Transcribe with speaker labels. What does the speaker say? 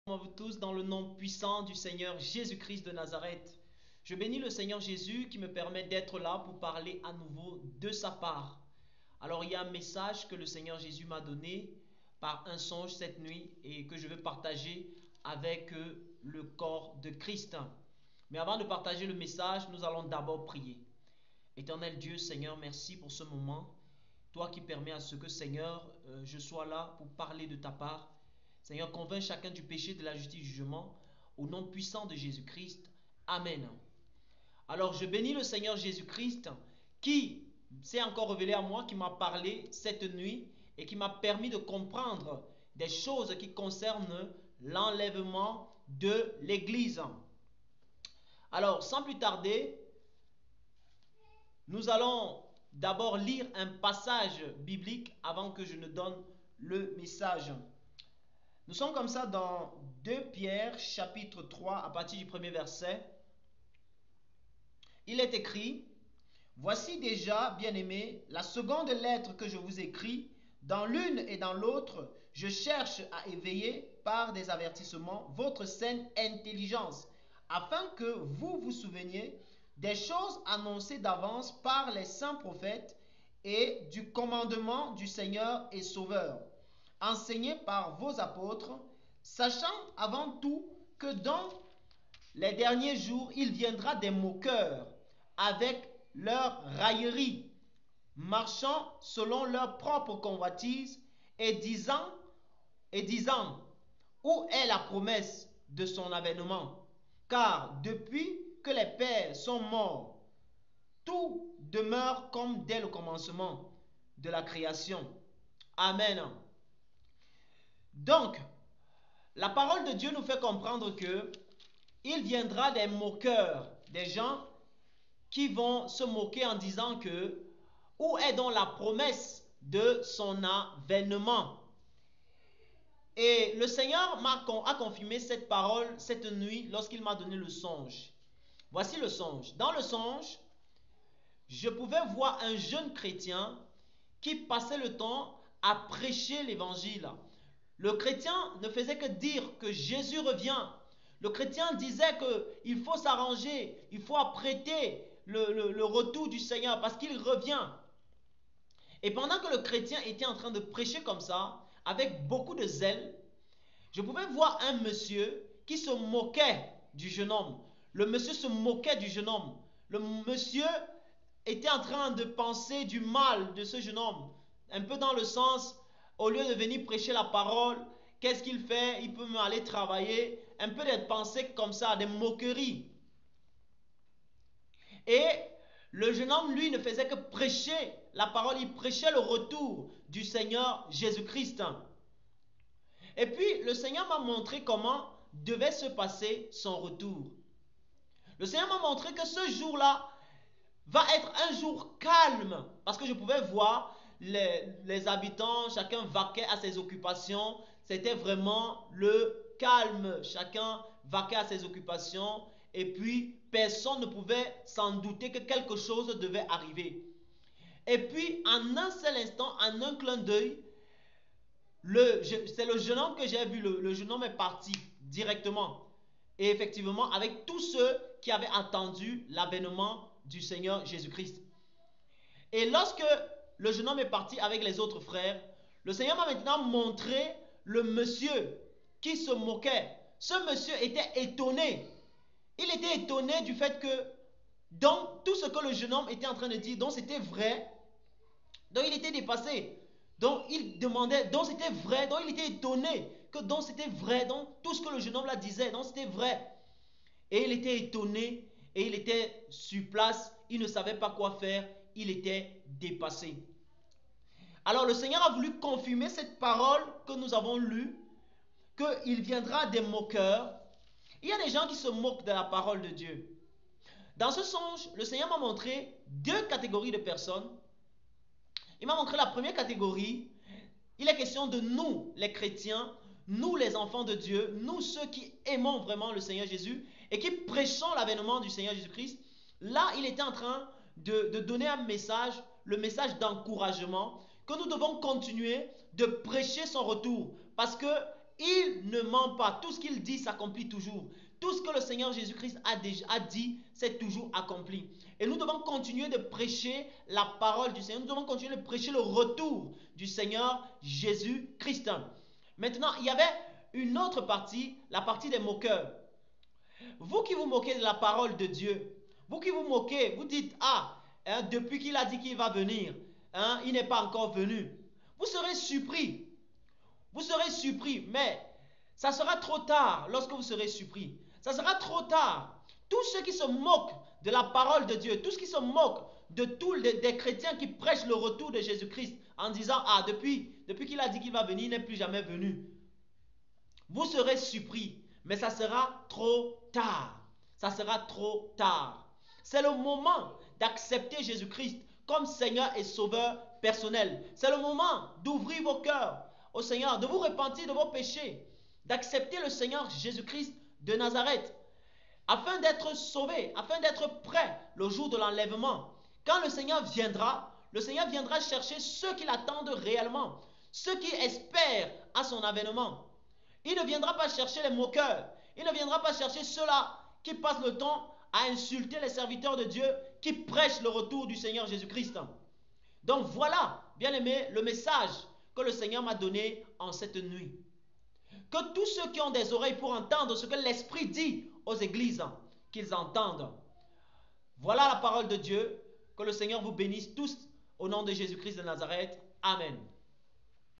Speaker 1: À vous tous dans le nom puissant du Seigneur Jésus-Christ de Nazareth. Je bénis le Seigneur Jésus qui me permet d'être là pour parler à nouveau de sa part. Alors il y a un message que le Seigneur Jésus m'a donné par un songe cette nuit et que je veux partager avec le corps de Christ. Mais avant de partager le message, nous allons d'abord prier. Éternel Dieu, Seigneur, merci pour ce moment. Toi qui permets à ce que, Seigneur, je sois là pour parler de ta part. Seigneur, convainc chacun du péché, de la justice, du jugement, au nom puissant de Jésus-Christ. Amen. Alors, je bénis le Seigneur Jésus-Christ qui s'est encore révélé à moi, qui m'a parlé cette nuit et qui m'a permis de comprendre des choses qui concernent l'enlèvement de l'Église. Alors, sans plus tarder, nous allons d'abord lire un passage biblique avant que je ne donne le message. Nous sommes comme ça dans 2 Pierre chapitre 3 à partir du premier verset. Il est écrit: Voici déjà, bien-aimés, la seconde lettre que je vous écris. Dans l'une et dans l'autre, je cherche à éveiller par des avertissements votre saine intelligence, afin que vous vous souveniez des choses annoncées d'avance par les saints prophètes et du commandement du Seigneur et Sauveur, enseigné par vos apôtres, sachant avant tout que dans les derniers jours, il viendra des moqueurs avec leur raillerie, marchant selon leur propre convoitise et disant, où est la promesse de son avènement? Car depuis que les pères sont morts, tout demeure comme dès le commencement de la création. Amen. Donc, la parole de Dieu nous fait comprendre que il viendra des moqueurs, des gens qui vont se moquer en disant que où est donc la promesse de son avènement? Et le Seigneur a confirmé cette parole cette nuit lorsqu'il m'a donné le songe. Voici le songe. Dans le songe, je pouvais voir un jeune chrétien qui passait le temps à prêcher l'évangile. Le chrétien ne faisait que dire que Jésus revient. Le chrétien disait qu'il faut s'arranger, il faut apprêter le retour du Seigneur parce qu'il revient. Et pendant que le chrétien était en train de prêcher comme ça, avec beaucoup de zèle, je pouvais voir un monsieur qui se moquait du jeune homme. Le monsieur se moquait du jeune homme. Le monsieur était en train de penser du mal de ce jeune homme. Un peu dans le sens, au lieu de venir prêcher la parole, qu'est-ce qu'il fait? Il peut aller travailler. Un peu des pensées comme ça, des moqueries. Et le jeune homme, lui, ne faisait que prêcher la parole. Il prêchait le retour du Seigneur Jésus-Christ. Et puis, le Seigneur m'a montré comment devait se passer son retour. Le Seigneur m'a montré que ce jour-là va être un jour calme. Parce que je pouvais voir les habitants, chacun vaquait à ses occupations. C'était vraiment le calme. Chacun vaquait à ses occupations. Et puis, personne ne pouvait s'en douter que quelque chose devait arriver. Et puis, en un seul instant, en un clin d'œil, c'est le jeune homme que j'ai vu. Le jeune homme est parti directement. Et effectivement, avec tous ceux qui avaient attendu l'avènement du Seigneur Jésus-Christ. Et lorsque le jeune homme est parti avec les autres frères, le Seigneur m'a maintenant montré le monsieur qui se moquait. Ce monsieur était étonné. Il était étonné du fait que donc tout ce que le jeune homme était en train de dire, donc c'était vrai, donc il était dépassé. Donc il demandait, donc c'était vrai, donc il était étonné que donc c'était vrai, donc tout ce que le jeune homme là disait, donc c'était vrai. Et il était étonné et il était sur place, il ne savait pas quoi faire, il était dépassé. Alors le Seigneur a voulu confirmer cette parole que nous avons lue, qu'il viendra des moqueurs. Il y a des gens qui se moquent de la parole de Dieu. Dans ce songe, le Seigneur m'a montré deux catégories de personnes. Il m'a montré la première catégorie. Il est question de nous, les chrétiens, nous les enfants de Dieu, nous ceux qui aimons vraiment le Seigneur Jésus et qui prêchons l'avènement du Seigneur Jésus-Christ. Là, il était en train de donner un message, le message d'encouragement, que nous devons continuer de prêcher son retour. Parce que il ne ment pas. Tout ce qu'il dit s'accomplit toujours. Tout ce que le Seigneur Jésus-Christ a dit, c'est toujours accompli. Et nous devons continuer de prêcher la parole du Seigneur. Nous devons continuer de prêcher le retour du Seigneur Jésus-Christ. Maintenant, il y avait une autre partie, la partie des moqueurs. Vous qui vous moquez de la parole de Dieu, vous qui vous moquez, vous dites, ah, depuis qu'il a dit qu'il va venir, il n'est pas encore venu. Vous serez surpris. Vous serez surpris, mais ça sera trop tard lorsque vous serez surpris. Ça sera trop tard. Tous ceux qui se moquent de la parole de Dieu, tous ceux qui se moquent de tous des chrétiens qui prêchent le retour de Jésus-Christ en disant, ah, depuis qu'il a dit qu'il va venir, il n'est plus jamais venu. Vous serez surpris, mais ça sera trop tard. Ça sera trop tard. C'est le moment d'accepter Jésus-Christ comme Seigneur et Sauveur personnel. C'est le moment d'ouvrir vos cœurs au Seigneur, de vous repentir de vos péchés, d'accepter le Seigneur Jésus-Christ de Nazareth, afin d'être sauvé, afin d'être prêt le jour de l'enlèvement. Quand le Seigneur viendra chercher ceux qui l'attendent réellement, ceux qui espèrent à son avènement. Il ne viendra pas chercher les moqueurs, il ne viendra pas chercher ceux-là qui passent le temps à insulter les serviteurs de Dieu, qui prêchent le retour du Seigneur Jésus-Christ. Donc voilà, bien-aimés, le message que le Seigneur m'a donné en cette nuit. Que tous ceux qui ont des oreilles pour entendre ce que l'Esprit dit aux églises, qu'ils entendent. Voilà la parole de Dieu. Que le Seigneur vous bénisse tous au nom de Jésus-Christ de Nazareth. Amen.